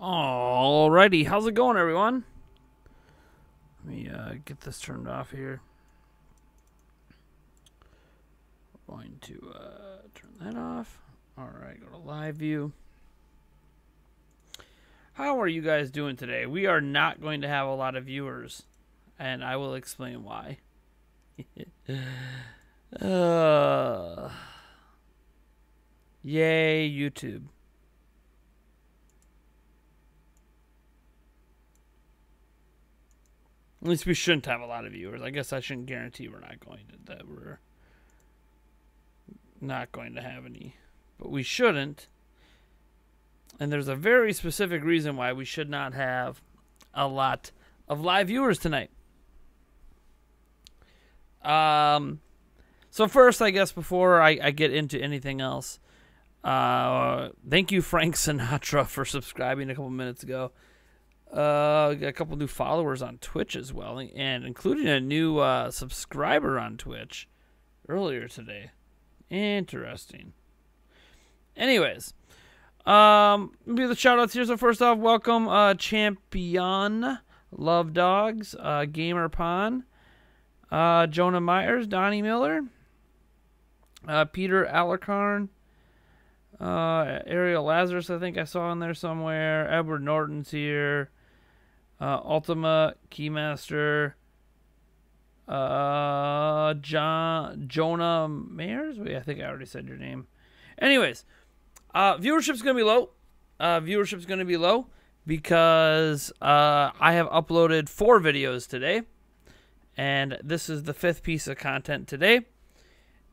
Alrighty, how's it going, everyone? Let me get this turned off here. We're going to turn that off. Alright, go to live view. How are you guys doing today? We are not going to have a lot of viewers, and I will explain why. Yay, YouTube. At least we shouldn't have a lot of viewers. I guess I shouldn't guarantee we're not going to have any. But we shouldn't. And there's a very specific reason why we should not have a lot of live viewers tonight. So first, I guess, before I get into anything else, thank you, Frank Sinatra, for subscribing a couple minutes ago. Got a couple new followers on Twitch as well, and including a new subscriber on Twitch earlier today. Interesting. Anyways, maybe the shout outs here. So first off, welcome Champion, Love Dogs, Gamer Pon, Jonah Myers, Donnie Miller, Peter Alarcarn, Ariel Lazarus, I think I saw in there somewhere. Edward Norton's here. Ultima Keymaster. Jonah Mayers? Wait, I think I already said your name. Anyways, viewership's going to be low. Viewership's going to be low because I have uploaded 4 videos today. And this is the 5th piece of content today.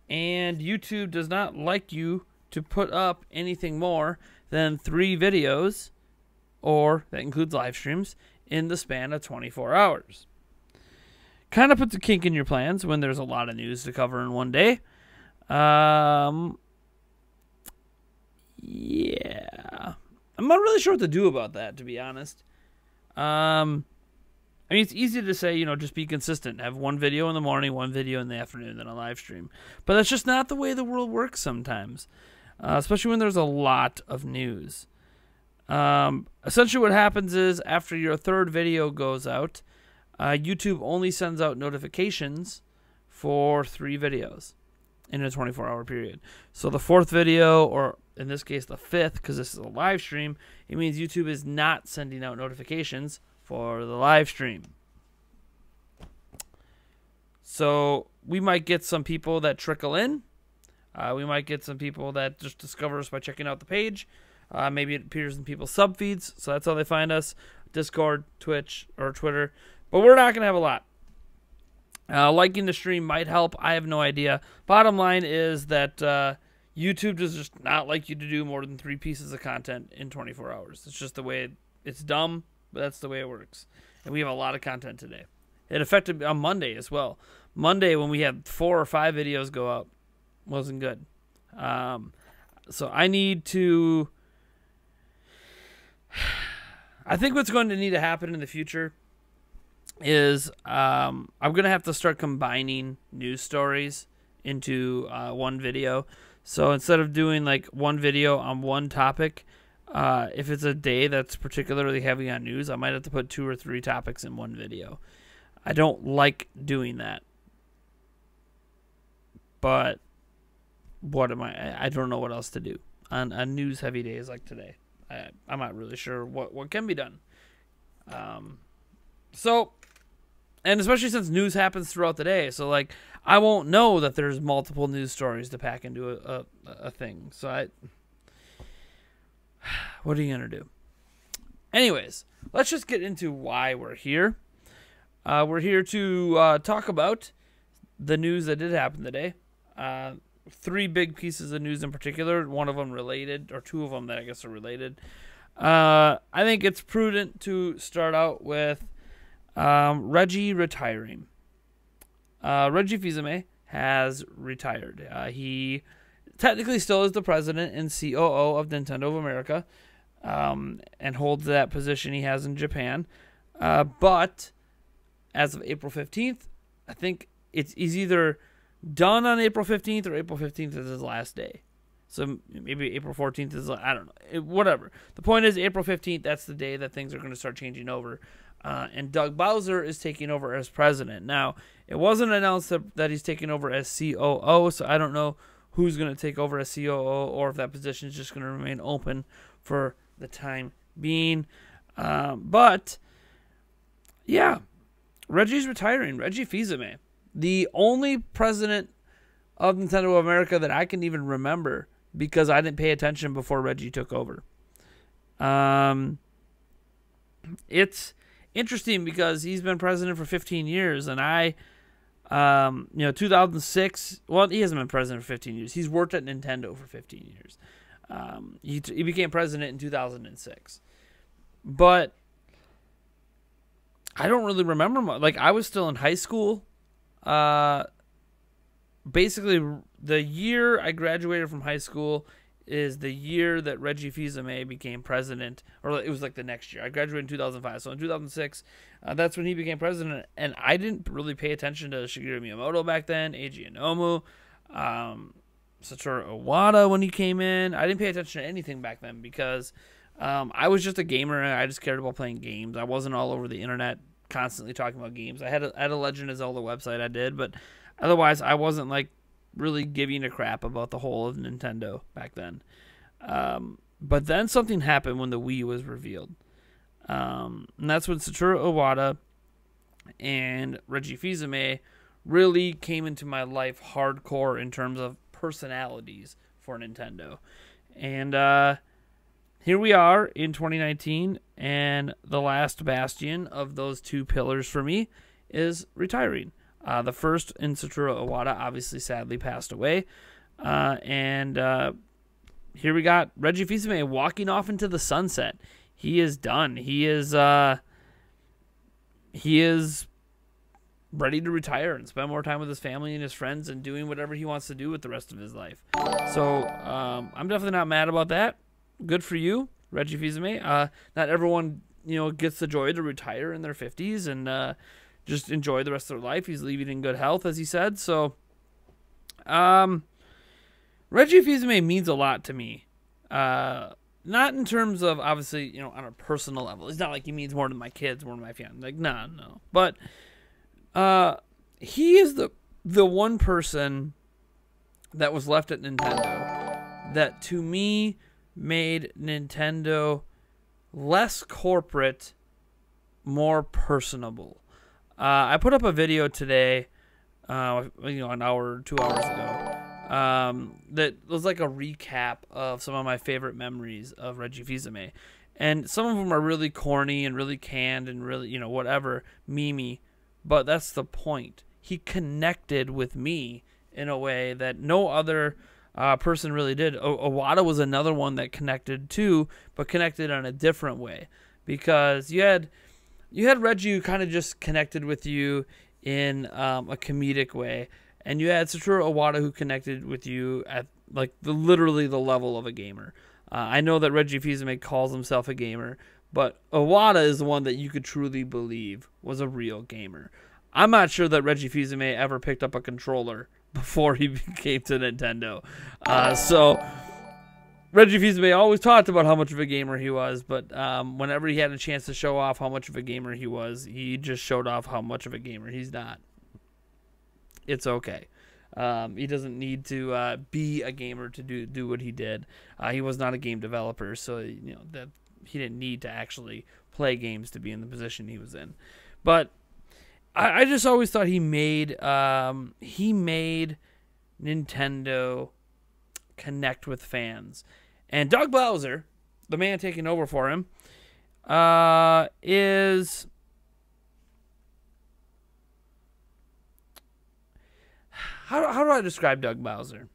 And YouTube does not like you to put up anything more than 3 videos, or that includes live streams, in the span of 24 hours. Kind of puts a kink in your plans when there's a lot of news to cover in one day. Yeah. I'm not really sure what to do about that, to be honest. I mean, it's easy to say, just be consistent. Have one video in the morning, one video in the afternoon, then a live stream. But that's just not the way the world works sometimes, especially when there's a lot of news. Essentially what happens is after your 3rd video goes out, YouTube only sends out notifications for 3 videos in a 24-hour period. So the 4th video, or in this case the 5th, because this is a live stream, it means YouTube is not sending out notifications for the live stream. So we might get some people that trickle in. We might get some people that just discover us by checking out the page. Maybe it appears in people's sub feeds, so that's how they find us. Discord, Twitch, or Twitter. But we're not going to have a lot. Liking the stream might help. I have no idea. Bottom line is that YouTube does just not like you to do more than 3 pieces of content in 24 hours. It's just the way it's dumb, but that's the way it works. And we have a lot of content today. It affected on Monday as well. Monday, when we had 4 or 5 videos go up, wasn't good. So I need to... I think what's going to need to happen in the future is I'm going to have to start combining news stories into one video. So instead of doing like one video on one topic, if it's a day that's particularly heavy on news, I might have to put 2 or 3 topics in one video. I don't like doing that. But what am I don't know what else to do on news heavy days like today. I'm not really sure what can be done. So, and especially since news happens throughout the day, so like I won't know that there's multiple news stories to pack into a thing. So what are you gonna do? Anyways, let's just get into why we're here. We're here to talk about the news that did happen today. 3 big pieces of news in particular, one of them related, or 2 of them that I guess are related. I think it's prudent to start out with Reggie retiring. Reggie Fils-Aimé has retired. He technically still is the president and COO of Nintendo of America, and holds that position he has in Japan. But as of April 15th, I think he's either done on April 15th or April 15th is his last day. So maybe April 14th is, I don't know, whatever. The point is April 15th, that's the day that things are going to start changing over. And Doug Bowser is taking over as president. Now, it wasn't announced that he's taking over as COO, so I don't know who's going to take over as COO or if that position is just going to remain open for the time being. But, yeah, Reggie's retiring. Reggie Fils-Aimé, the only president of Nintendo of America that I can even remember, because I didn't pay attention before Reggie took over. It's interesting because he's been president for 15 years, and 2006, well, he hasn't been president for 15 years. He's worked at Nintendo for 15 years. He became president in 2006. But I don't really remember much. Like, I was still in high school. Basically, the year I graduated from high school is the year that Reggie Fils-Aimé became president, or it was like the next year. I graduated in 2005, so in 2006, that's when he became president, and I didn't really pay attention to Shigeru Miyamoto back then, Eiji Inoue, Satoru Iwata when he came in. I didn't pay attention to anything back then because I was just a gamer, and I just cared about playing games. I wasn't all over the internet constantly talking about games. I had a Legend of Zelda website I did, but otherwise I wasn't like really giving a crap about the whole of Nintendo back then. But then something happened when the Wii was revealed. And that's when Satoru Iwata and Reggie Fils-Aimé really came into my life hardcore in terms of personalities for Nintendo. And here we are in 2019, and the last bastion of those two pillars for me is retiring. The first in Satoru Iwata obviously sadly passed away. And here we got Reggie Fils-Aimé walking off into the sunset. He is done. He is ready to retire and spend more time with his family and his friends and doing whatever he wants to do with the rest of his life. So I'm definitely not mad about that. Good for you, Reggie Fils-Aimé. Not everyone, gets the joy to retire in their 50s and just enjoy the rest of their life. He's leaving in good health, as he said. So, Reggie Fils-Aimé means a lot to me. Not in terms of, obviously, on a personal level. It's not like he means more to my kids, more to my family. Like, no. But he is the one person that was left at Nintendo that, to me, made Nintendo less corporate, more personable. I put up a video today, an hour or 2 hours ago, that was like a recap of some of my favorite memories of Reggie Fils-Aimé. And some of them are really corny and really canned and really, whatever, memey. But that's the point. He connected with me in a way that no other person really did. Iwata was another one that connected too, but connected in a different way. Because you had Reggie who kind of just connected with you in a comedic way, and you had Satoru Iwata who connected with you at like literally the level of a gamer. I know that Reggie Fils-Aimé calls himself a gamer, but Iwata is the one that you could truly believe was a real gamer. I'm not sure that Reggie Fils-Aimé ever picked up a controller before he came to Nintendo. So Reggie Fils-Aimé always talked about how much of a gamer he was, but whenever he had a chance to show off how much of a gamer he was, he just showed off how much of a gamer he's not. It's okay. He doesn't need to be a gamer to do what he did. He was not a game developer, so that he didn't need to actually play games to be in the position he was in. But I just always thought he made Nintendo connect with fans. And Doug Bowser, the man taking over for him, is... How do I describe Doug Bowser?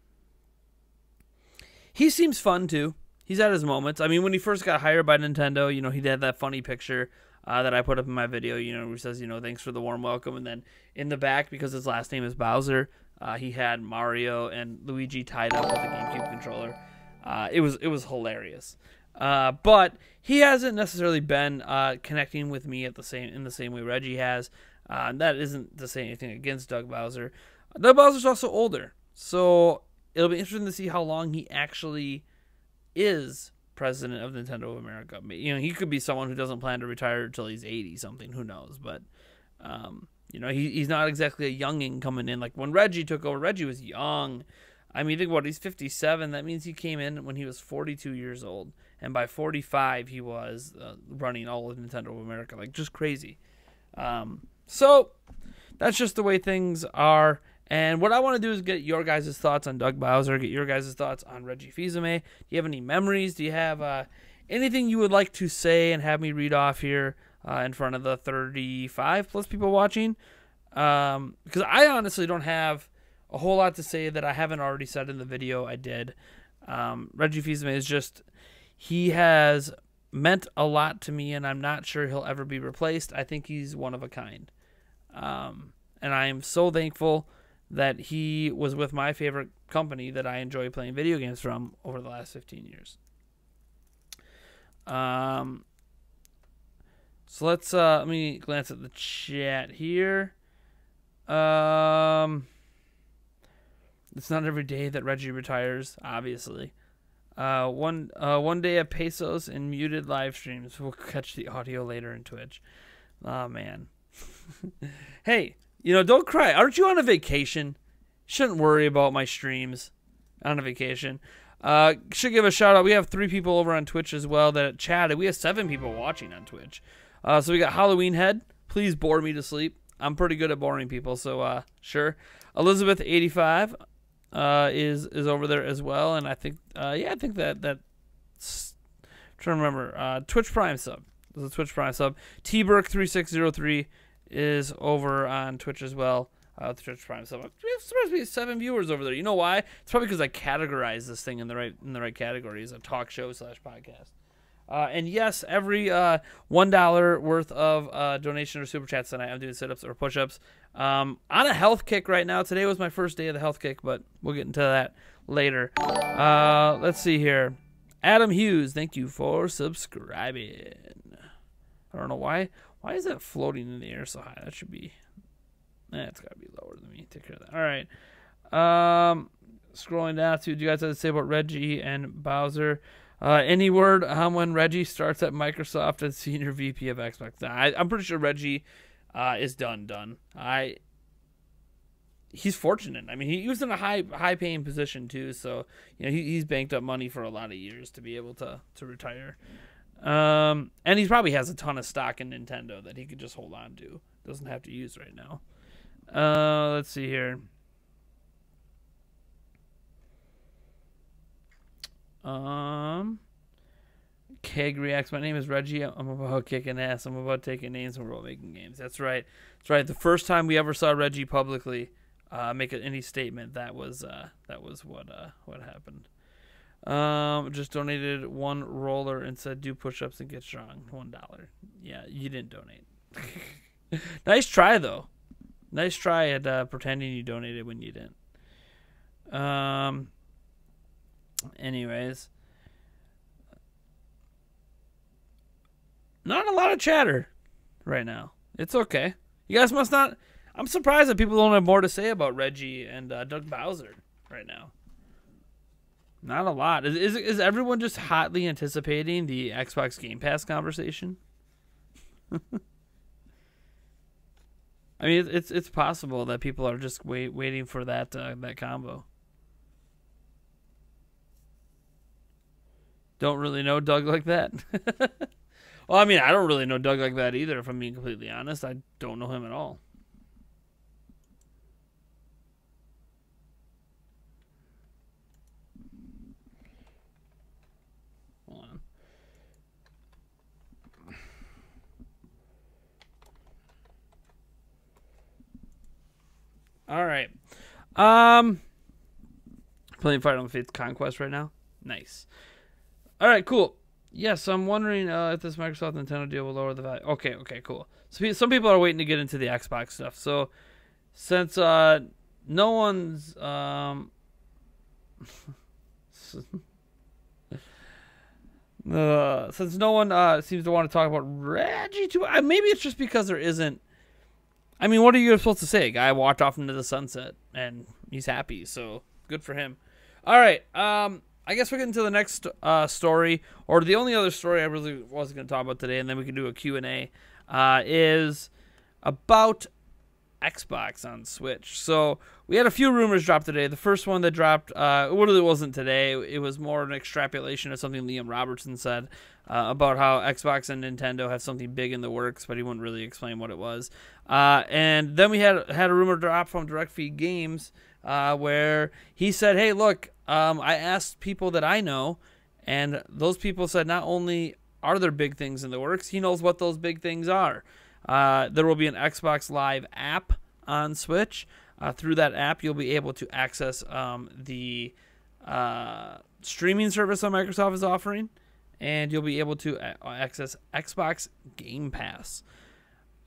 He seems fun, too. He's had his moments. I mean, when he first got hired by Nintendo, he had that funny picture that I put up in my video, where he says, thanks for the warm welcome. And then in the back, because his last name is Bowser, he had Mario and Luigi tied up with a GameCube controller. It was hilarious. But he hasn't necessarily been connecting with me in the same way Reggie has. That isn't to say anything against Doug Bowser. Doug Bowser's also older, so it'll be interesting to see how long he actually is president of Nintendo of America. You know, he could be someone who doesn't plan to retire until he's 80 something. Who knows? But you know, he's not exactly a youngin coming in. Like when Reggie took over, Reggie was young. I mean, think about it, he's 57. That means he came in when he was 42 years old. And by 45, he was running all of Nintendo of America. Like, just crazy. So, that's just the way things are. And what I want to do is get your guys' thoughts on Doug Bowser, get your guys' thoughts on Reggie Fils-Aimé. Do you have any memories? Do you have anything you would like to say and have me read off here in front of the 35-plus people watching? Because I honestly don't have a whole lot to say that I haven't already said in the video I did. Reggie Fils-Aimé is just, he has meant a lot to me, and I'm not sure he'll ever be replaced. I think he's one of a kind. And I am so thankful that he was with my favorite company that I enjoy playing video games from over the last 15 years. So let's, let me glance at the chat here. It's not every day that Reggie retires, obviously. One day at Pesos and muted live streams. We'll catch the audio later in Twitch. Oh, man. Hey, you know, don't cry. Aren't you on a vacation? Shouldn't worry about my streams on a vacation. Should give a shout out. We have 3 people over on Twitch as well that chatted. We have 7 people watching on Twitch. So we got Halloween Head. Please bore me to sleep. I'm pretty good at boring people, so sure. Elizabeth 85 is over there as well, and I think I think that's trying to remember. Twitch Prime sub. There's a Twitch Prime sub. Tburk3603 is over on Twitch as well. The Twitch Prime sub. We have supposed to be 7 viewers over there. You know why? It's probably because I categorize this thing in the right categories, a talk show / podcast. And yes, every $1 worth of donation or super chats tonight, I'm doing sit-ups or push-ups. On a health kick right now. Today was my first day of the health kick, but we'll get into that later. Let's see here. Adam Hughes, thank you for subscribing. I don't know why. Why is that floating in the air so high? That should be... it's got to be lower than me. Take care of that. All right. Scrolling down to, do you guys have to say about Reggie and Bowser? Any word on when Reggie starts at Microsoft as Senior VP of Xbox? I'm pretty sure Reggie is done. He's fortunate. I mean, he was in a high paying position too, so you know he's banked up money for a lot of years to be able to retire. And he probably has a ton of stock in Nintendo that he could just hold on to. Doesn't have to use right now. Let's see here. Keg reacts. My name is Reggie. I'm about kicking ass. I'm about taking names, and we're about making games. That's right. That's right. The first time we ever saw Reggie publicly make any statement, that was what happened. Just donated 1 roller and said do push-ups and get strong. $1. Yeah, you didn't donate. Nice try though. Nice try at pretending you donated when you didn't. Anyways, not a lot of chatter right now. It's okay. You guys must not. I'm surprised that people don't have more to say about Reggie and Doug Bowser right now. Not a lot. Is everyone just hotly anticipating the Xbox Game Pass conversation? I mean, it's possible that people are just waiting for that combo. Don't really know Doug like that. Well, I mean, I don't really know Doug like that either, if I'm being completely honest. I don't know him at all. Hold on. All right. Playing Final Faith Conquest right now. Nice. All right, cool. Yes, I'm wondering if this Microsoft Nintendo deal will lower the value. Okay, cool. So some people are waiting to get into the Xbox stuff. So since no one's since no one seems to want to talk about Reggie too, maybe it's just because there isn't. I mean, what are you supposed to say? A guy walked off into the sunset and he's happy, so good for him. All right. I guess we're getting to the next story, or the only other story I really wasn't going to talk about today, and then we can do a Q&A, is about Xbox on Switch. So we had a few rumors drop today. The first one that dropped, it really wasn't today. It was more an extrapolation of something Liam Robertson said about how Xbox and Nintendo have something big in the works, but he wouldn't really explain what it was. And then we had a rumor drop from Direct Feed Games where he said, hey, look, I asked people that I know, and those people said not only are there big things in the works, he knows what those big things are. There will be an Xbox Live app on Switch. Through that app, you'll be able to access the streaming service that Microsoft is offering, and you'll be able to access Xbox Game Pass.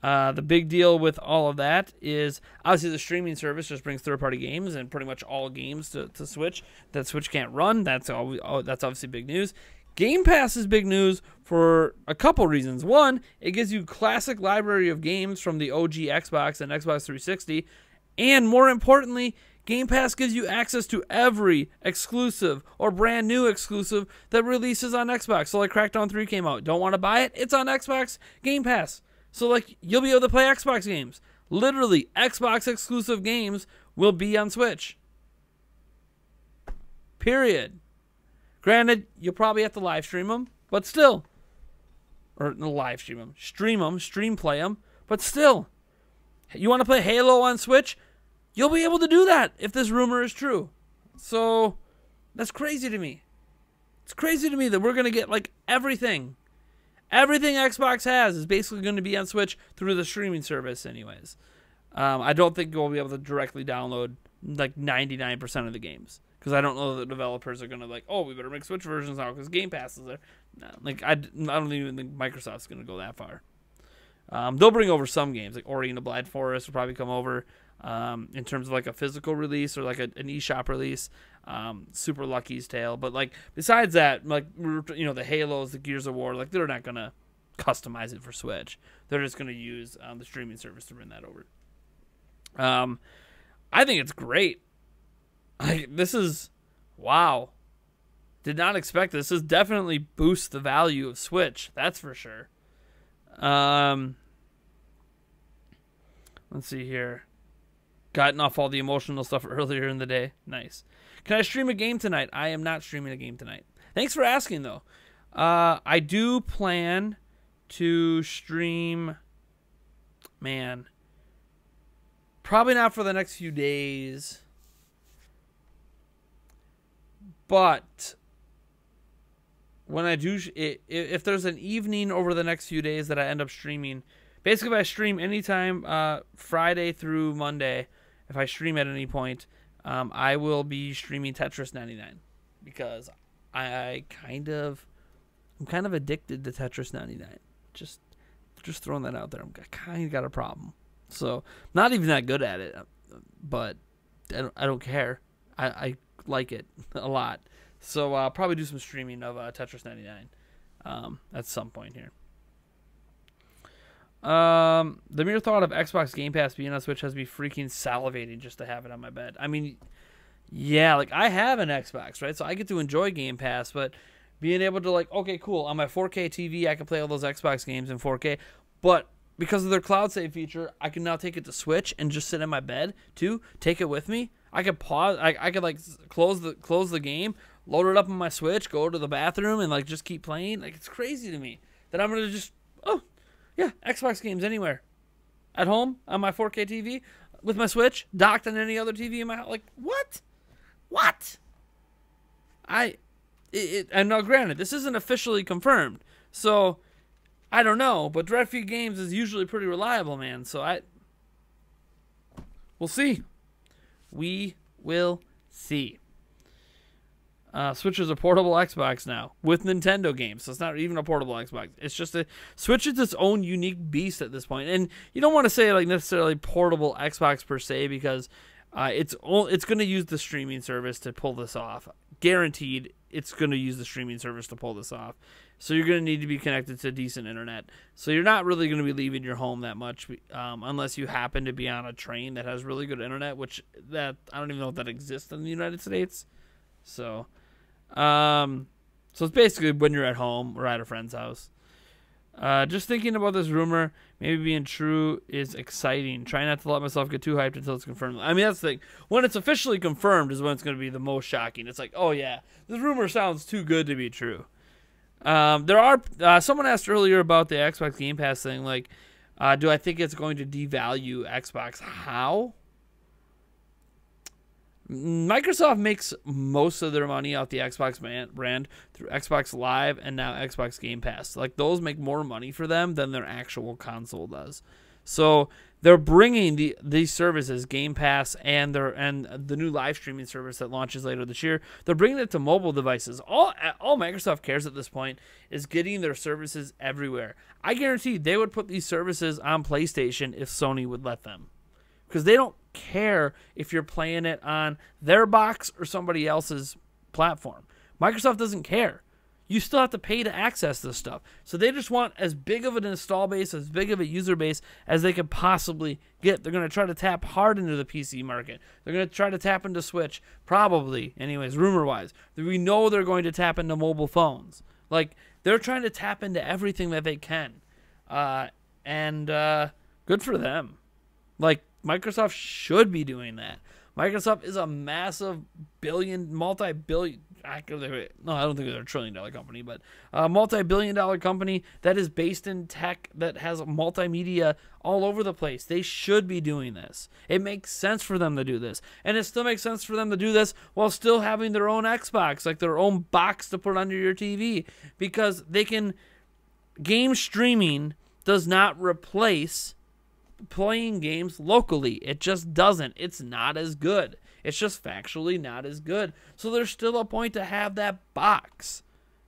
The big deal with all of that is obviously the streaming service just brings third-party games and pretty much all games to Switch that Switch can't run. That's obviously big news. Game Pass is big news for a couple reasons. One, it gives you classic library of games from the OG Xbox and Xbox 360. And more importantly, Game Pass gives you access to every exclusive or brand new exclusive that releases on Xbox. So like Crackdown 3 came out. Don't want to buy it? It's on Xbox Game Pass. So like you'll be able to play Xbox games. Literally, Xbox exclusive games will be on Switch. Period. Granted, you'll probably have to live stream them, but still. Or no, live stream them. Stream play them, but still. You want to play Halo on Switch? You'll be able to do that if this rumor is true. So, that's crazy to me. It's crazy to me that we're going to get like everything. Everything Xbox has is basically going to be on Switch through the streaming service anyways. I don't think we'll be able to directly download like 99% of the games. Because I don't know that developers are going to like, oh, we better make Switch versions now because Game Pass is there. No, like I don't even think Microsoft's going to go that far. They'll bring over some games, like Ori and the Blind Forest will probably come over in terms of like a physical release or like an eShop release. Super Lucky's Tale. But like besides that, like the Halos, the Gears of War, like they're not going to customize it for Switch. They're just going to use the streaming service to bring that over. I think it's great. This is, wow. Did not expect this. This definitely boosts the value of Switch. That's for sure. Let's see here. Gotten off all the emotional stuff earlier in the day. Nice. Can I stream a game tonight? I am not streaming a game tonight. Thanks for asking, though. I do plan to stream, man, probably not for the next few days. But when I do, if there's an evening over the next few days that I end up streaming, basically if I stream anytime Friday through Monday, if I stream at any point, I will be streaming Tetris 99 because I'm kind of addicted to Tetris 99. Just throwing that out there. I kind of got a problem. So not even that good at it, but I don't care. I like it a lot. So I'll probably do some streaming of Tetris 99 at some point here. The mere thought of Xbox Game Pass being on Switch has me freaking salivating just to have it on my bed. I mean, yeah, like I have an Xbox, right? So I get to enjoy Game Pass, but being able to like, okay, cool, on my 4K TV, I can play all those Xbox games in 4K, but because of their cloud save feature, I can now take it to Switch and just sit in my bed too, take it with me. I could pause. I could like close the game, load it up on my Switch, go to the bathroom, and like just keep playing. Like it's crazy to me that I'm gonna just Xbox games anywhere, at home on my 4K TV with my Switch docked on any other TV in my house. Like what? And now granted, this isn't officially confirmed, so I don't know. But Direct Feed Games is usually pretty reliable, man. So we'll see. We will see. Switch is a portable Xbox now with Nintendo games. So it's not even a portable Xbox. It's just Switch is its own unique beast at this point. And you don't want to say like necessarily portable Xbox per se because it's going to use the streaming service to pull this off. Guaranteed, it's going to use the streaming service to pull this off. So you're going to need to be connected to decent internet. So you're not really going to be leaving your home that much unless you happen to be on a train that has really good internet, which I don't even know if that exists in the United States. So, so it's basically when you're at home or at a friend's house. Just thinking about this rumor, maybe being true is exciting. Try not to let myself get too hyped until it's confirmed. I mean, that's the thing. When it's officially confirmed is when it's going to be the most shocking. It's like, oh yeah, this rumor sounds too good to be true. There are someone asked earlier about the Xbox Game Pass thing. Like, do I think it's going to devalue Xbox? How? Microsoft makes most of their money off the Xbox brand through Xbox Live and now Xbox Game Pass. Like, those make more money for them than their actual console does. So they're bringing these services, Game Pass and the new live streaming service that launches later this year. They're bringing it to mobile devices. All Microsoft cares at this point is getting their services everywhere. I guarantee they would put these services on PlayStation if Sony would let them, because they don't care if you're playing it on their box or somebody else's platform. Microsoft doesn't care. You still have to pay to access this stuff. So they just want as big of an install base, as big of a user base as they could possibly get. They're going to try to tap hard into the PC market. They're going to try to tap into Switch, probably, anyways, rumor-wise. We know they're going to tap into mobile phones. Like, they're trying to tap into everything that they can. And good for them. Like, Microsoft should be doing that. Microsoft is a massive multi-billion, I don't think they're a $1 trillion company, but a multi-billion-dollar company that is based in tech, that has multimedia all over the place. They should be doing this. It makes sense for them to do this. And it still makes sense for them to do this while still having their own Xbox, like their own box to put under your TV, because they can. Game streaming does not replace playing games locally. It just doesn't. It's not as good. It's just factually not as good. So there's still a point to have that box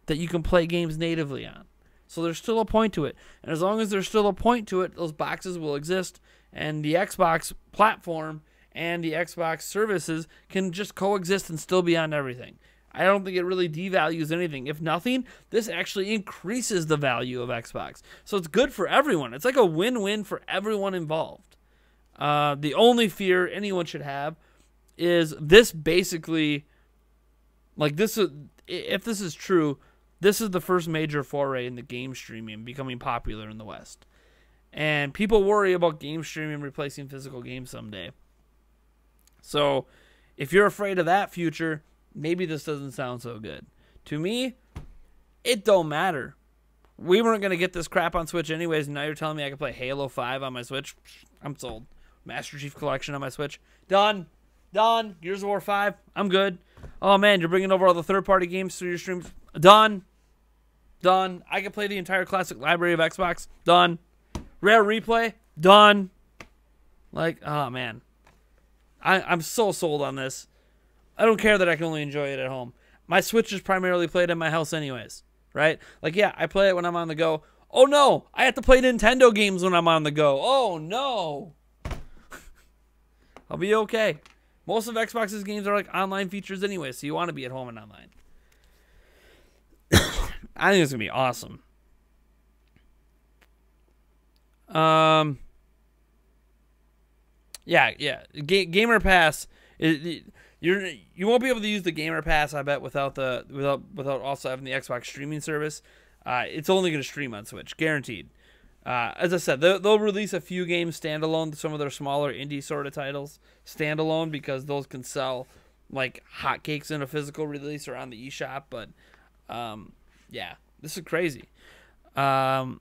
that you can play games natively on. So there's still a point to it. And as long as there's still a point to it, those boxes will exist. And the Xbox platform and the Xbox services can just coexist and still be on everything. I don't think it really devalues anything. If nothing, this actually increases the value of Xbox. So it's good for everyone. It's like a win-win for everyone involved. The only fear anyone should have is this basically, like this is, if this is true, this is the first major foray in the game streaming becoming popular in the West. And people worry about game streaming replacing physical games someday. So if you're afraid of that future, maybe this doesn't sound so good. To me, it don't matter. We weren't going to get this crap on Switch anyways, and now you're telling me I can play Halo 5 on my Switch? I'm sold. Master Chief Collection on my Switch. Done. Done. Gears of War 5. I'm good. Oh, man, you're bringing over all the third-party games through your streams? Done. Done. I can play the entire classic library of Xbox? Done. Rare Replay? Done. Like, oh, man. I'm so sold on this. I don't care that I can only enjoy it at home. My Switch is primarily played in my house anyways, right? Like, yeah, I play it when I'm on the go. Oh, no, I have to play Nintendo games when I'm on the go. Oh, no. I'll be okay. Most of Xbox's games are like online features anyway, so you want to be at home and online. I think it's going to be awesome. Yeah. Gamer Pass, you won't be able to use the Gamer Pass, I bet, without also having the Xbox streaming service. It's only going to stream on Switch, guaranteed. As I said, they'll release a few games standalone, some of their smaller indie sort of titles standalone, because those can sell like hotcakes in a physical release or on the eShop. But yeah, this is crazy. I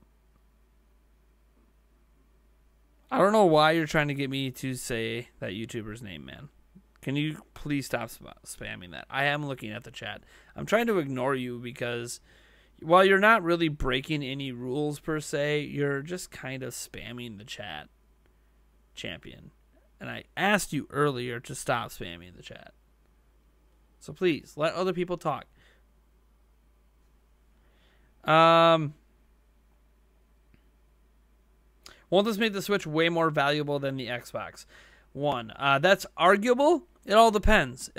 don't know why you're trying to get me to say that YouTuber's name, man. Can you please stop spamming that? I am looking at the chat. I'm trying to ignore you because while you're not really breaking any rules per se, you're just kind of spamming the chat, champion. And I asked you earlier to stop spamming the chat. So please, let other people talk. Won't this make the Switch way more valuable than the Xbox One? That's arguable. It all depends.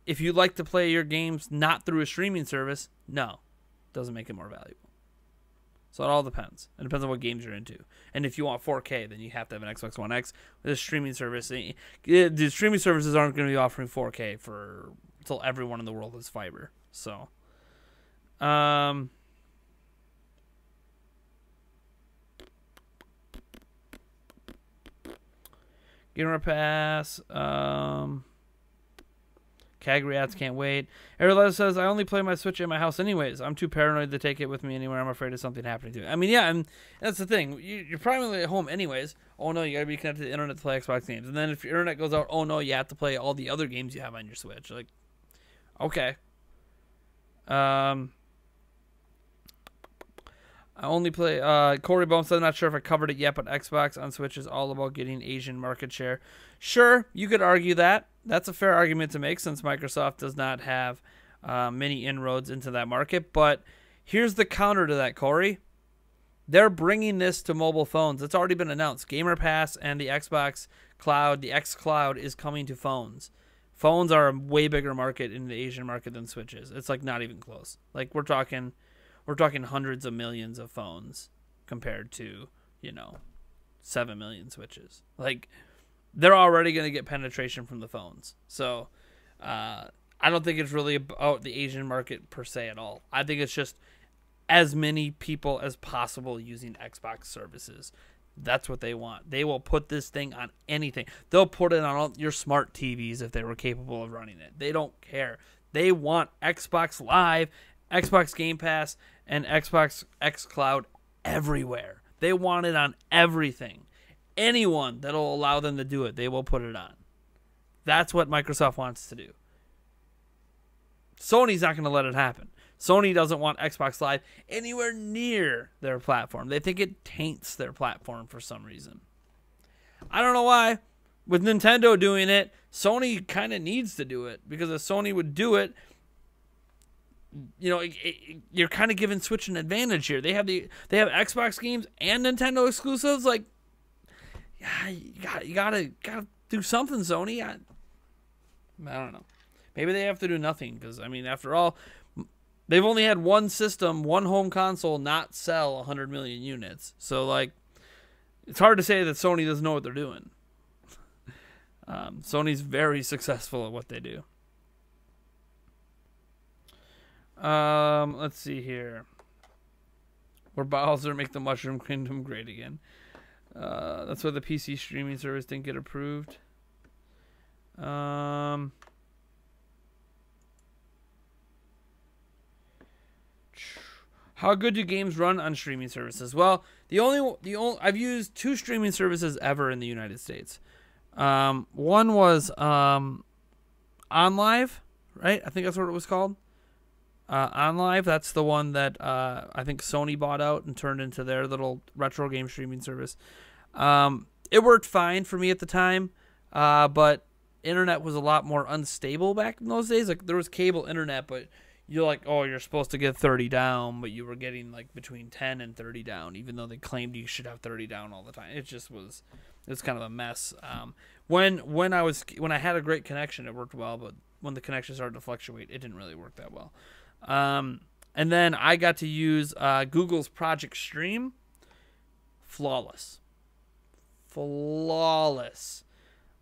If you like to play your games not through a streaming service, no. Doesn't make it more valuable. So it all depends. It depends on what games you're into. And if you want 4K, then you have to have an Xbox One X with a streaming service. The streaming services aren't going to be offering 4K for until everyone in the world has fiber. So, Gamer Pass. Kagriats can't wait. Aeroletta says, I only play my Switch in my house anyways. I'm too paranoid to take it with me anywhere. I'm afraid of something happening to it. I mean, yeah, and that's the thing. You're primarily at home anyways. Oh, no, you got to be connected to the internet to play Xbox games. And then if your internet goes out, oh, no, you have to play all the other games you have on your Switch. Like, okay. I only play... Corey Bone said, I'm not sure if I covered it yet, but Xbox on Switch is all about getting Asian market share. Sure, you could argue that. That's a fair argument to make since Microsoft does not have many inroads into that market. But here's the counter to that, Corey. They're bringing this to mobile phones. It's already been announced. Gamer Pass and the Xbox Cloud, the X Cloud, is coming to phones. Phones are a way bigger market in the Asian market than Switches. It's like not even close. Like we're talking hundreds of millions of phones compared to, 7 million Switches. Like they're already going to get penetration from the phones. So I don't think it's really about the Asian market per se at all. I think it's just as many people as possible using Xbox services. That's what they want. They will put this thing on anything. They'll put it on all your smart TVs if they were capable of running it. They don't care. They want Xbox Live, Xbox Game Pass, and Xbox X Cloud everywhere. They want it on everything. Anyone that'll allow them to do it, they will put it on. That's what Microsoft wants to do. Sony's not going to let it happen. Sony doesn't want Xbox Live anywhere near their platform. They think it taints their platform for some reason. I don't know why. With Nintendo doing it, Sony kind of needs to do it. Because if Sony would do it, you're kind of giving Switch an advantage here. They have Xbox games and Nintendo exclusives. Like, yeah, you gotta do something, Sony. I don't know. Maybe they have to do nothing because after all, they've only had one system, one home console, not sell 100 million units. So like, it's hard to say that Sony doesn't know what they're doing. Sony's very successful at what they do. Let's see here. Where Bowser make the Mushroom Kingdom great again. That's why the PC streaming service didn't get approved. How good do games run on streaming services? Well, the only I've used 2 streaming services ever in the United States. One was OnLive, right? I think that's what it was called. OnLive, that's the one that I think Sony bought out and turned into their little retro game streaming service. It worked fine for me at the time, but internet was a lot more unstable back in those days. Like there was cable internet, but you're like, oh, you're supposed to get 30 down, but you were getting like between 10 and 30 down, even though they claimed you should have 30 down all the time. It was kind of a mess. When I had a great connection, it worked well, but when the connection started to fluctuate, it didn't really work that well. And then I got to use Google's Project Stream. Flawless.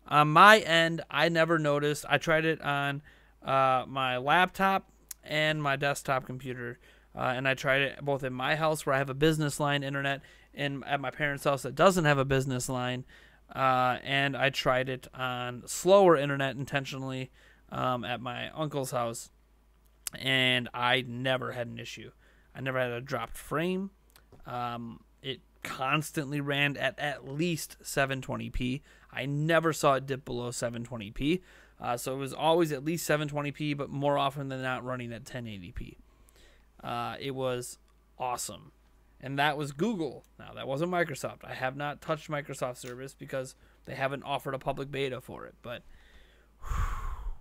On my end, I never noticed. I tried it on my laptop and my desktop computer, and I tried it both in my house where I have a business line internet and at my parents' house that doesn't have a business line, and I tried it on slower internet intentionally at my uncle's house, and I never had an issue. I never had a dropped frame. It constantly ran at least 720p. I never saw it dip below 720p. So it was always at least 720p, but more often than not running at 1080p. It was awesome. And that was Google. Now, that wasn't Microsoft. I have not touched Microsoft service because they haven't offered a public beta for it. But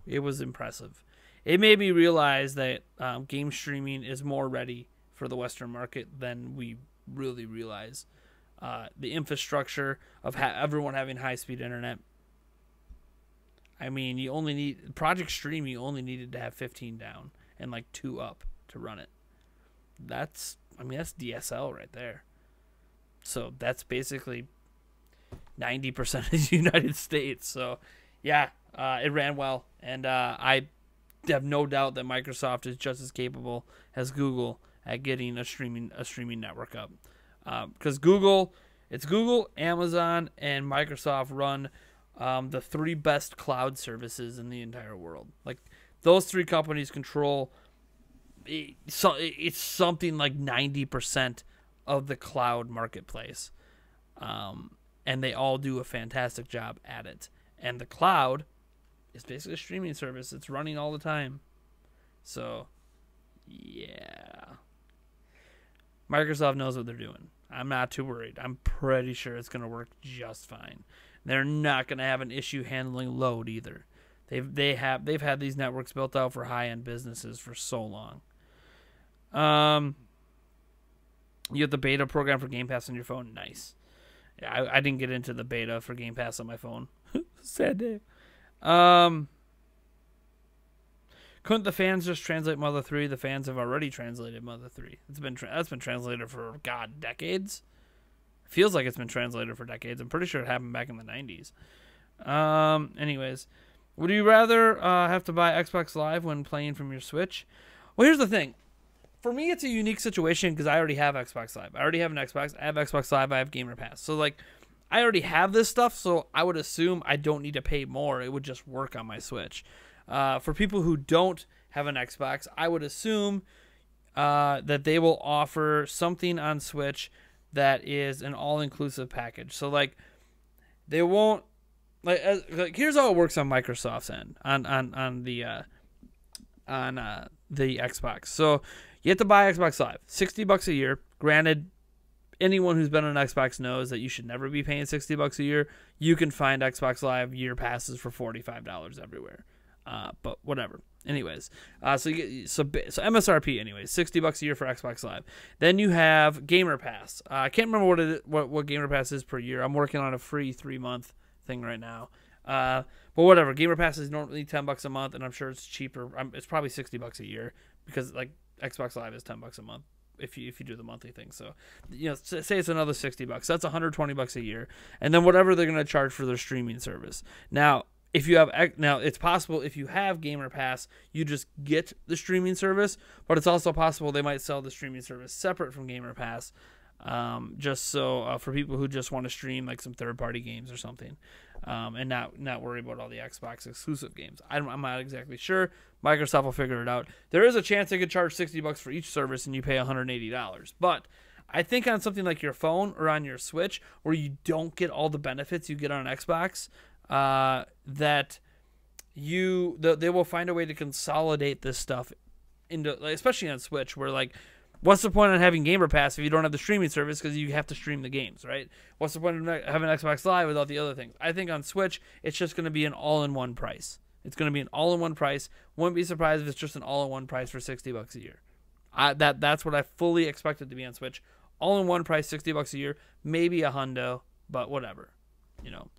it was impressive. It made me realize that game streaming is more ready for the Western market than we really realize. The infrastructure of everyone having high-speed internet. I mean, you only need Project Stream. You only needed to have 15 down and like 2 up to run it. That's DSL right there. So that's basically 90% of the United States. So yeah, it ran well, and I have no doubt that Microsoft is just as capable as Google at getting a streaming network up. Because it's Google, Amazon, and Microsoft run the 3 best cloud services in the entire world. Like, those 3 companies control it's something like 90% of the cloud marketplace. And they all do a fantastic job at it. And the cloud is basically a streaming service. It's running all the time. So, yeah. Microsoft knows what they're doing. I'm not too worried. I'm pretty sure it's going to work just fine. They're not going to have an issue handling load either. They've had these networks built out for high-end businesses for so long. You have the beta program for Game Pass on your phone. Nice. Yeah, I didn't get into the beta for Game Pass on my phone. Sad day. Couldn't the fans just translate Mother 3? The fans have already translated Mother 3. That's been translated for, God, decades. Feels like it's been translated for decades. I'm pretty sure it happened back in the 90s. Anyways, would you rather have to buy Xbox Live when playing from your Switch? Well, here's the thing. For me, it's a unique situation because I already have Xbox Live. I already have an Xbox. I have Xbox Live. I have Gamer Pass. So, like, I already have this stuff, so I would assume I don't need to pay more. It would just work on my Switch. For people who don't have an Xbox, I would assume that they will offer something on Switch that is an all-inclusive package. So, like, they won't like here's how it works on Microsoft's end on the Xbox. So you have to buy Xbox Live, $60 a year. Granted, anyone who's been on Xbox knows that you should never be paying $60 a year. You can find Xbox Live year passes for $45 everywhere. But whatever. Anyways, so MSRP anyways, $60 a year for Xbox Live. Then you have Gamer Pass. I can't remember what Gamer Pass is per year. I'm working on a free 3-month thing right now. But whatever. Gamer Pass is normally $10 a month, and I'm sure it's cheaper. It's probably $60 a year because like Xbox Live is $10 a month if you do the monthly thing. So say it's another $60. That's $120 a year, and then whatever they're gonna charge for their streaming service. Now it's possible if you have Gamer Pass, you just get the streaming service, but it's also possible they might sell the streaming service separate from Gamer Pass, just so for people who just want to stream like some third-party games or something, and not worry about all the Xbox exclusive games. I'm not exactly sure. Microsoft will figure it out. There is a chance they could charge $60 for each service and you pay $180, but I think on something like your phone or on your Switch, where you don't get all the benefits you get on an Xbox, that they will find a way to consolidate this stuff into, like, especially on Switch, where like, what's the point on having Gamer Pass if you don't have the streaming service because you have to stream the games, right? What's the point of having Xbox Live without the other things? I think on Switch, it's just going to be an all-in-one price. It's going to be an all-in-one price. Wouldn't be surprised if it's just an all-in-one price for $60 a year. That's what I fully expected to be on Switch. All-in-one price, $60 a year, maybe a hundo, but whatever.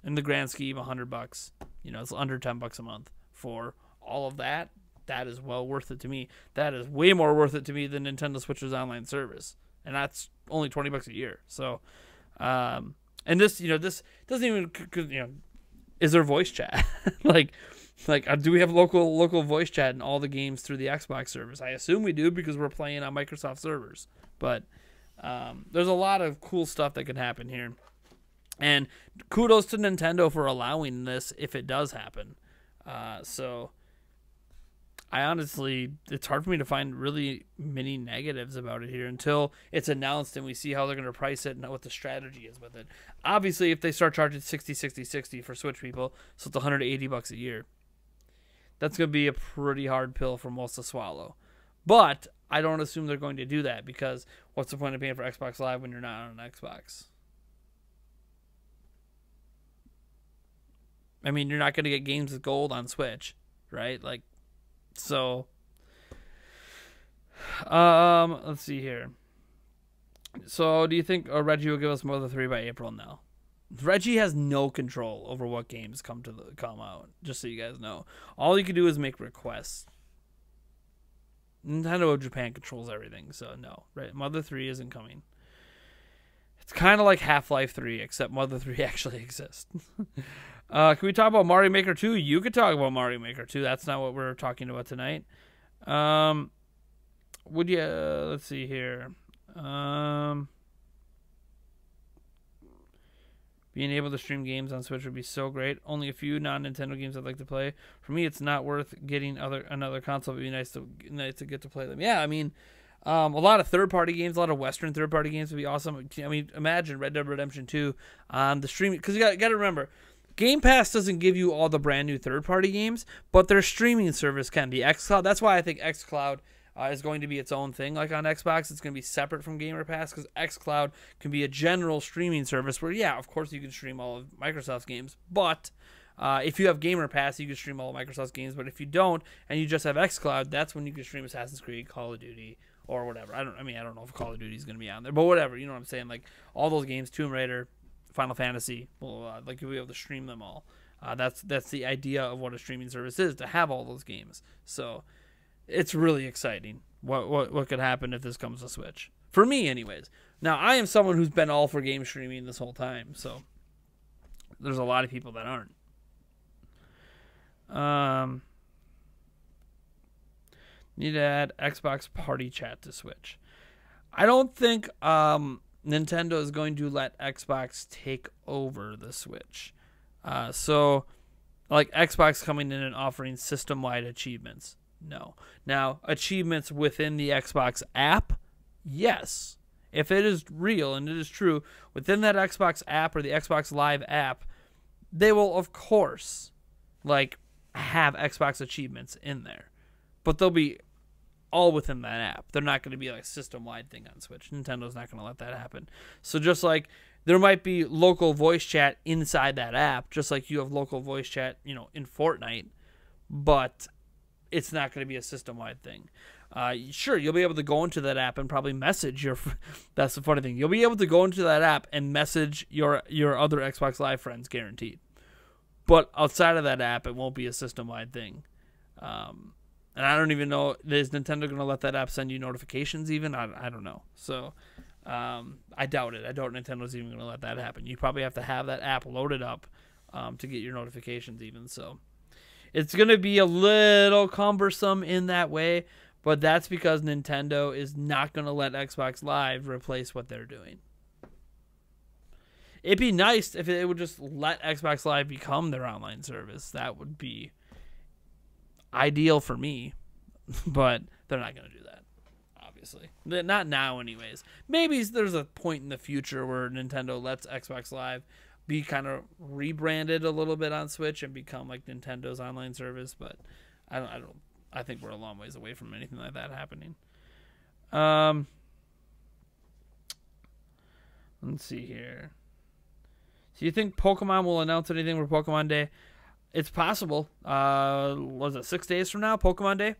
In the grand scheme, $100. It's under $10 a month for all of that. That is well worth it to me. That is way more worth it to me than Nintendo Switch's online service, and that's only $20 a year. So, and this doesn't even, is there voice chat? like, do we have local voice chat in all the games through the Xbox service? I assume we do because we're playing on Microsoft servers. But there's a lot of cool stuff that can happen here. And kudos to Nintendo for allowing this if it does happen. So I honestly, it's hard for me to find really many negatives about it here until it's announced and we see how they're going to price it and what the strategy is with it. Obviously, if they start charging $60 for Switch people, so it's $180 a year, that's going to be a pretty hard pill for most to swallow. But I don't assume they're going to do that because what's the point of paying for Xbox Live when you're not on an Xbox? I mean, you're not going to get games with gold on Switch, right? Like, so, let's see here. So, do you think Reggie will give us Mother 3 by April? No. Reggie has no control over what games come out, just so you guys know. All you can do is make requests. Nintendo of Japan controls everything, so no. Right? Mother 3 isn't coming. It's kind of like Half-Life 3, except Mother 3 actually exists. Can we talk about Mario Maker 2? You could talk about Mario Maker 2. That's not what we're talking about tonight. Would you... let's see here. Being able to stream games on Switch would be so great. Only a few non-Nintendo games I'd like to play. For me, it's not worth getting another console. It would be nice to get to play them. Yeah, I mean, a lot of third-party games, a lot of Western third-party games would be awesome. I mean, imagine Red Dead Redemption 2 on the streaming. Because you got to remember, Game Pass doesn't give you all the brand new third-party games, but their streaming service can. The xCloud, that's why I think xCloud is going to be its own thing. Like on Xbox, it's going to be separate from Gamer Pass because xCloud can be a general streaming service where, yeah, of course you can stream all of Microsoft's games, but if you have Gamer Pass, you can stream all of Microsoft's games. But if you don't and you just have xCloud, that's when you can stream Assassin's Creed, Call of Duty, or whatever. I don't know if Call of Duty is going to be on there, but whatever. You know what I'm saying? Like all those games, Tomb Raider, Final Fantasy, like you'll be able to stream them all. That's the idea of what a streaming service is, to have all those games. So it's really exciting what could happen if this comes to Switch. For me, anyways. Now, I am someone who's been all for game streaming this whole time, so there's a lot of people that aren't. Need to add Xbox Party Chat to Switch. I don't think Nintendo is going to let Xbox take over the Switch. So, like Xbox coming in and offering system-wide achievements. No. Now, achievements within the Xbox app, yes. If it is real and it is true, within that Xbox app or the Xbox Live app, they will, of course, like, have Xbox achievements in there. But they'll be all within that app. They're not going to be like a system-wide thing on Switch. Nintendo's not going to let that happen. So just like there might be local voice chat inside that app, just like you have local voice chat, in Fortnite, but it's not going to be a system-wide thing. Sure, you'll be able to go into that app and probably message your... That's the funny thing. You'll be able to go into that app and message your other Xbox Live friends, guaranteed. But outside of that app, it won't be a system-wide thing. And I don't even know, is Nintendo going to let that app send you notifications even? I don't know. So I doubt it. I doubt Nintendo's even going to let that happen. You probably have to have that app loaded up to get your notifications even. So it's going to be a little cumbersome in that way, but that's because Nintendo is not going to let Xbox Live replace what they're doing. It'd be nice if it would just let Xbox Live become their online service. That would be ideal for me, but they're not going to do that, obviously. Not now anyways. Maybe there's a point in the future where Nintendo lets Xbox Live be kind of rebranded a little bit on Switch and become like Nintendo's online service, but I think we're a long ways away from anything like that happening. Let's see here. So you think Pokemon will announce anything for Pokemon Day? It's possible. Was it 6 days from now, Pokemon Day?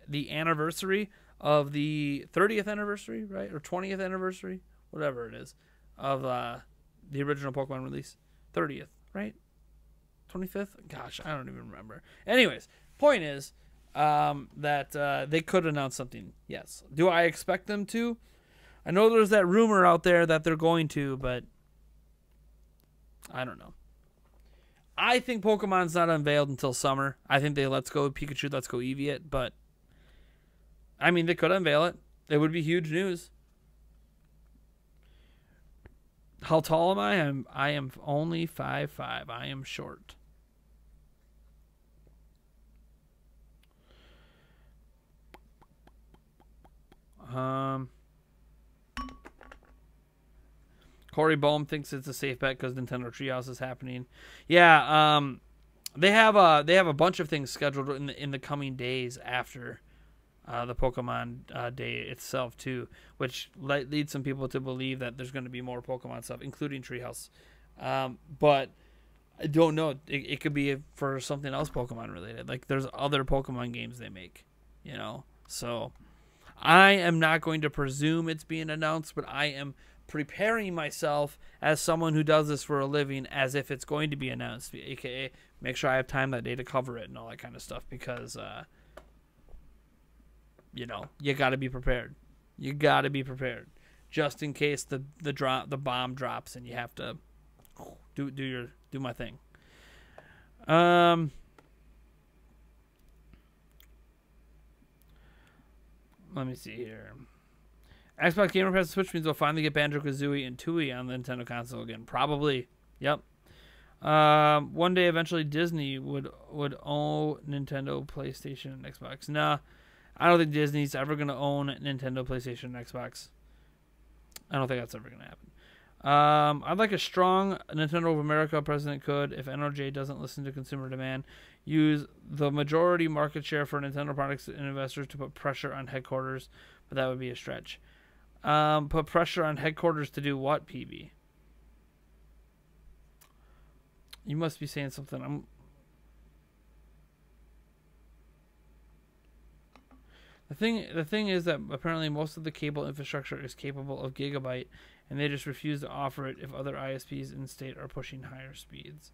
The anniversary of the 30th anniversary, right? Or 20th anniversary? Whatever it is. Of the original Pokemon release. 30th, right? 25th? Gosh, I don't even remember. Anyways, point is that they could announce something. Yes. Do I expect them to? I know there's that rumor out there that they're going to, but I don't know. I think Pokemon's not unveiled until summer. I think they Let's Go Pikachu, Let's Go Eevee it, but I mean, they could unveil it. It would be huge news. How tall am I? I am only 5'5". I am short. Corey Bohm thinks it's a safe bet because Nintendo Treehouse is happening. Yeah, they have a bunch of things scheduled in the coming days after the Pokemon Day itself too, which leads some people to believe that there's going to be more Pokemon stuff, including Treehouse. But I don't know. It could be for something else Pokemon related. Like there's other Pokemon games they make, So I am not going to presume it's being announced, but I am preparing myself as someone who does this for a living as if it's going to be announced, aka make sure I have time that day to cover it and all that kind of stuff, because you got to be prepared. You got to be prepared. just in case the bomb drops and you have to do my thing. Let me see here. Xbox Gamer Pass Switch means we'll finally get Banjo-Kazooie and Tooie on the Nintendo console again. Probably. Yep. One day, eventually, Disney would own Nintendo, PlayStation, and Xbox. Nah, I don't think Disney's ever going to own Nintendo, PlayStation, and Xbox. I don't think that's ever going to happen. I'd like a strong Nintendo of America president could, if NRJ doesn't listen to consumer demand, use the majority market share for Nintendo products and investors to put pressure on headquarters, but that would be a stretch. Put pressure on headquarters to do what, PB? You must be saying something. The thing is that apparently most of the cable infrastructure is capable of gigabit, and they just refuse to offer it if other ISPs in state are pushing higher speeds.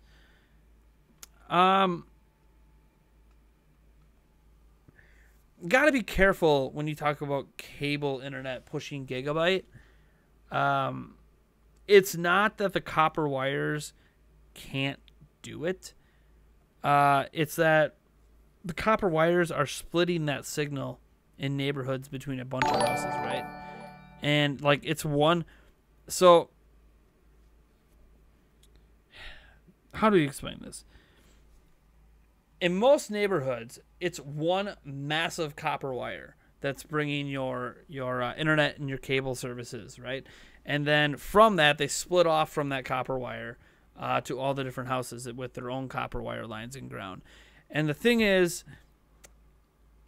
Gotta be careful when you talk about cable internet pushing gigabit. It's not that the copper wires can't do it. It's that the copper wires are splitting that signal in neighborhoods between a bunch of houses, right? And like it's one. So how do you explain this? In most neighborhoods, it's one massive copper wire that's bringing your internet and your cable services, right? And then from that, they split off from that copper wire to all the different houses with their own copper wire lines and ground. And the thing is,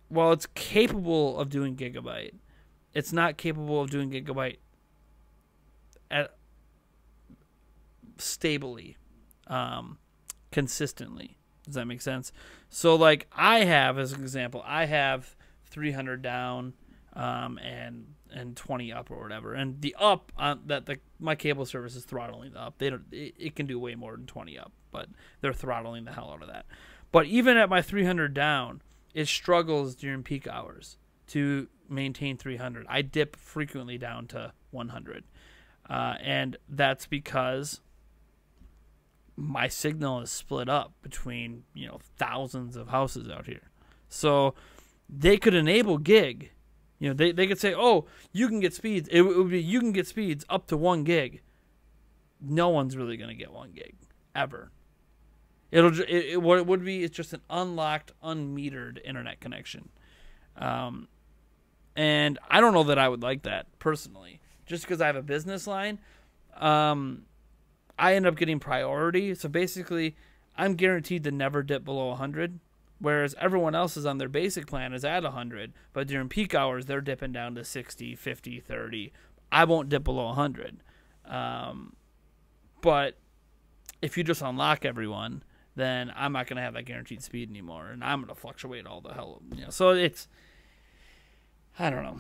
while it's capable of doing gigabit, it's not capable of doing gigabit stably, consistently. Does that make sense? So, like, I have, as an example, I have 300 down and 20 up or whatever. And the up, my cable service is throttling the up. It can do way more than 20 up, but they're throttling the hell out of that. But even at my 300 down, it struggles during peak hours to maintain 300. I dip frequently down to 100. And that's because my signal is split up between, thousands of houses out here. So they could enable gig. They could say, oh, you can get speeds. It would be, you can get speeds up to 1 gig. No one's really going to get 1 gig ever. What it would be is just an unlocked, unmetered internet connection. And I don't know that I would like that personally, just because I have a business line. I end up getting priority. So basically, I'm guaranteed to never dip below 100, whereas everyone else is on their basic plan is at 100, but during peak hours, they're dipping down to 60, 50, 30. I won't dip below 100. But if you just unlock everyone, then I'm not going to have that guaranteed speed anymore, and I'm going to fluctuate all the hell. So it's, I don't know.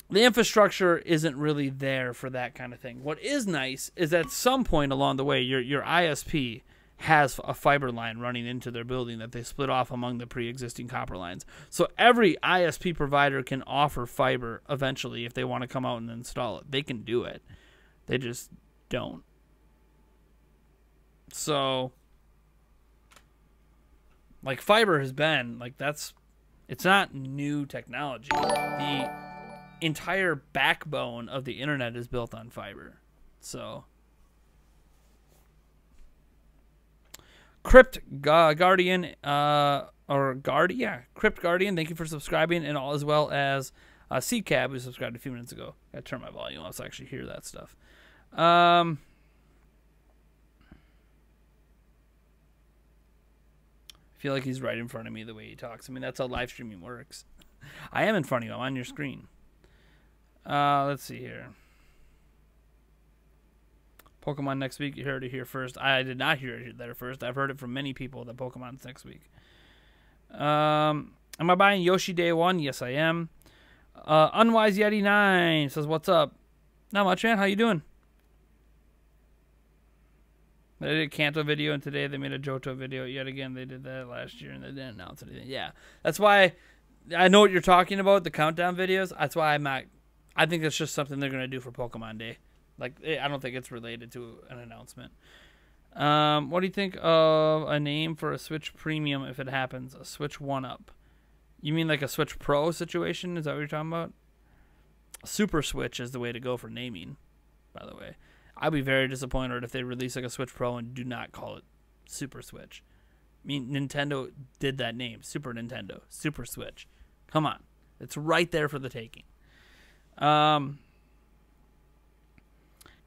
The infrastructure isn't really there for that kind of thing. What is nice is at some point along the way, your ISP has a fiber line running into their building that they split off among the pre-existing copper lines. So every ISP provider can offer fiber eventually if they want to come out and install it. They can do it. They just don't. So, like, fiber has been, like, it's not new technology. The entire backbone of the internet is built on fiber. So, Crypt Guardian, Crypt Guardian, thank you for subscribing, and all as well as CCAB, who subscribed a few minutes ago. Gotta turn my volume off so I actually hear that stuff. I feel like he's right in front of me the way he talks. I mean, that's how live streaming works. I am in front of you. I'm on your screen. Let's see here. Pokemon next week. You heard it here first. I did not hear it there first. I've heard it from many people that Pokemon's next week. Am I buying Yoshi Day 1? Yes, I am. Unwise Yeti 9 says, what's up? Not much, man. How you doing? They did a Kanto video, and today they made a Johto video. Yet again, they did that last year, and they didn't announce anything. Yeah, that's why I know what you're talking about, the countdown videos. That's why I think that's just something they're gonna do for Pokemon Day. Like, I don't think it's related to an announcement. What do you think of a name for a Switch Premium if it happens? A Switch 1-Up. You mean like a Switch Pro situation? Is that what you're talking about? Super Switch is the way to go for naming, by the way. I'd be very disappointed if they release like a Switch Pro and do not call it Super Switch. I mean, Nintendo did that name. Super Nintendo. Super Switch. Come on. It's right there for the taking.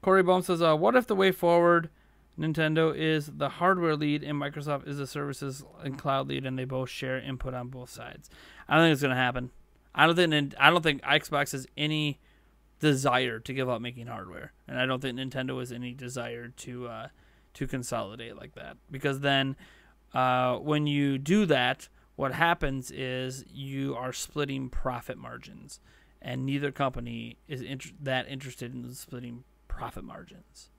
Corey Baum says, what if the way forward Nintendo is the hardware lead and Microsoft is the services and cloud lead, and they both share input on both sides? I don't think it's going to happen. I don't think Xbox has any desire to give up making hardware, and I don't think Nintendo has any desire to consolidate like that. Because then, when you do that, what happens is you are splitting profit margins, and neither company is that interested in splitting profit margins.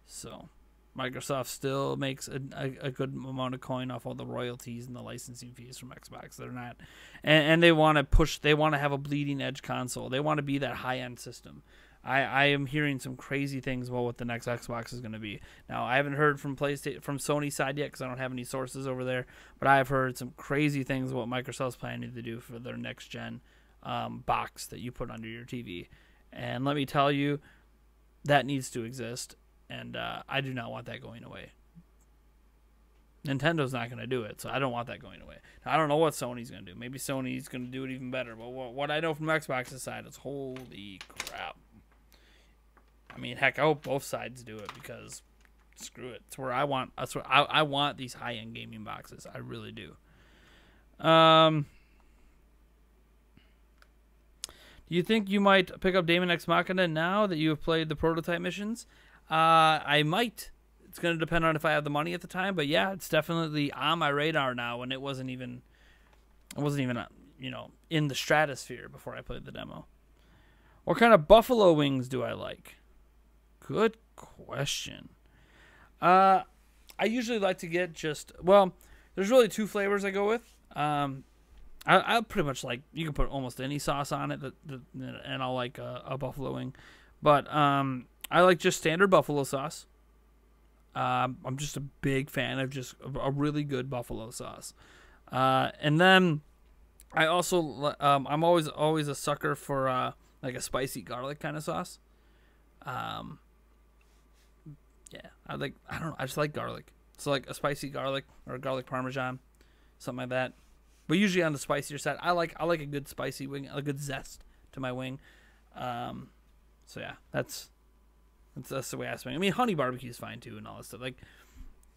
So Microsoft still makes a good amount of coin off all the royalties and the licensing fees from Xbox. They're not, and they want to push. They want to have a bleeding edge console. They want to be that high end system. I am hearing some crazy things about what the next Xbox is going to be. Now, I haven't heard from Sony's side yet because I don't have any sources over there, but I've heard some crazy things about what Microsoft's planning to do for their next gen box that you put under your TV. And let me tell you, that needs to exist, and I do not want that going away. Nintendo's not going to do it, so I don't want that going away. Now, I don't know what Sony's going to do. Maybe Sony's going to do it even better, but what I know from Xbox's side is holy crap. I mean, heck, I hope both sides do it because screw it. It's where I want. That's where I want these high-end gaming boxes. I really do. Do you think you might pick up Daemon X Machina now that you have played the prototype missions? I might. It's going to depend on if I have the money at the time, but yeah, it's definitely on my radar now, and it wasn't even in the stratosphere before I played the demo. What kind of buffalo wings do I like? Good question. I usually like to get there's really two flavors I go with. I pretty much like, you can put almost any sauce on it, and I'll like a buffalo wing. But I like just standard buffalo sauce. I'm just a big fan of just a really good buffalo sauce. And then I also I'm always a sucker for like a spicy garlic kind of sauce. Yeah, I just like garlic. So like a spicy garlic or a garlic parmesan, something like that. But usually on the spicier side, I like a good spicy wing, a good zest to my wing. So yeah, that's the way I swing. I mean, honey barbecue is fine too, and all that stuff. Like,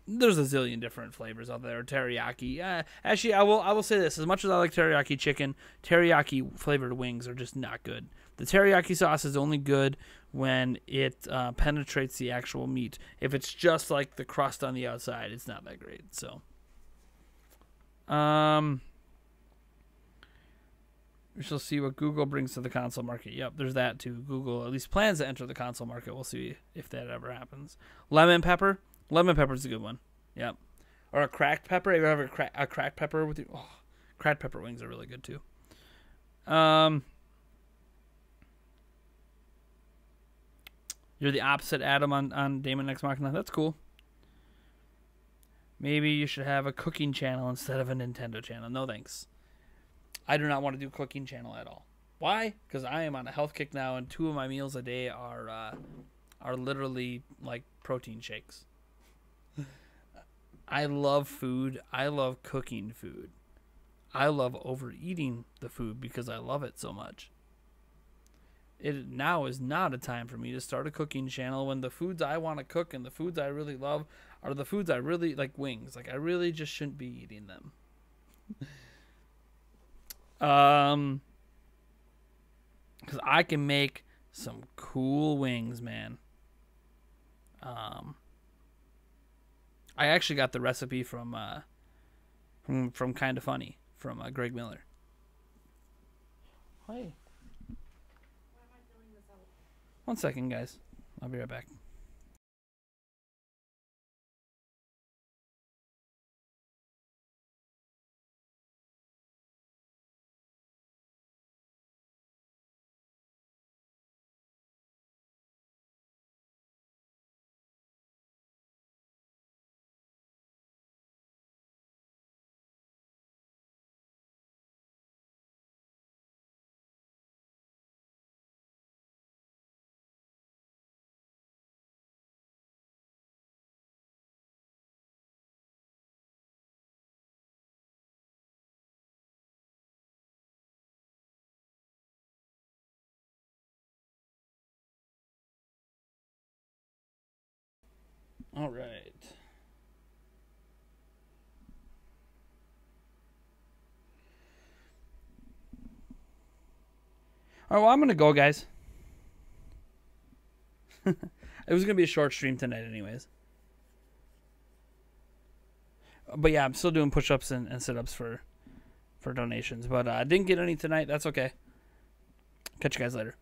there's a zillion different flavors out there. Teriyaki. Actually, I will say this: as much as I like teriyaki chicken, teriyaki flavored wings are just not good. The teriyaki sauce is only good when it penetrates the actual meat. If it's just like the crust on the outside, it's not that great. So, we shall see what Google brings to the console market. Yep, there's that too. Google at least plans to enter the console market. We'll see if that ever happens. Lemon pepper. Lemon pepper's a good one. Yep. Or a cracked pepper. Have you ever a cracked pepper with you? Oh, cracked pepper wings are really good too. You're the opposite Adam on Daemon X Machina. That's cool. Maybe you should have a cooking channel instead of a Nintendo channel. No thanks. I do not want to do cooking channel at all. Why? Because I am on a health kick now, and 2 of my meals a day are literally like protein shakes. I love food. I love cooking food. I love overeating the food because I love it so much. It now is not a time for me to start a cooking channel when the foods I want to cook and the foods I really love are the foods I really like. Wings. Like, I really just shouldn't be eating them. Because I can make some cool wings, man. I actually got the recipe from Kinda Funny from Greg Miller. Hey. One second, guys. I'll be right back. All right. All right, well, I'm going to go, guys. It was going to be a short stream tonight anyways. But yeah, I'm still doing push-ups and sit-ups for donations. But I didn't get any tonight. That's okay. Catch you guys later.